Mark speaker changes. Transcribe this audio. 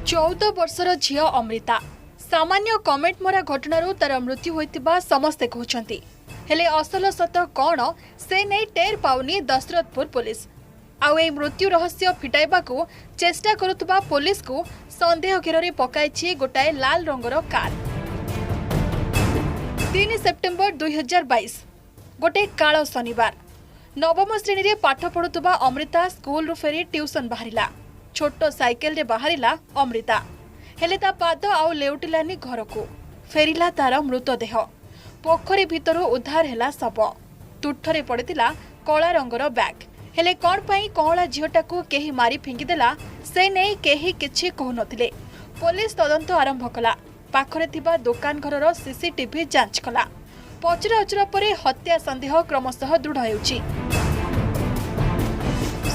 Speaker 1: 14 वर्षर झील अमृता सामान्य कमेंट मरा घटना तार मृत्यु होइतिबा समस्ते कहउछंती हेले असल सत कौन से नहीं टेर पाउनी दशरथपुर पुलिस आउ ए मृत्यु रहस्य फिटाइबाकू चेष्टा करुतबा पुलिस को संदेह घेर पकाई गोटाए लाल रंगर कार। 3 सेप्टेम्बर 2022 गोटे काल शनिवार नवम श्रेणी रे पाठ पढ़ुवा अमृता स्कूल फेरी ट्यूशन बाहरिला। छोट साइकेल रे बाहरिला अमृता हेले ता पाद आउ लेउटिलानी घर को फेरिला तार मृतदेह। पोखरी भितर उद्धार हैला शव। तुठरे पड़ितिला कला रंगर बैग हेले कौन पाई कौला झीटा को केही मारी फिंगिदेला से नहीं केही किछि कहनथिले। पुलिस तदंत आरंभ कला। पाखरे थिबा दुकान घरर सीसीटीवी जांच कला। पचरा उचरा परे हत्या संदेह क्रमशः दृढ़ हेउछि।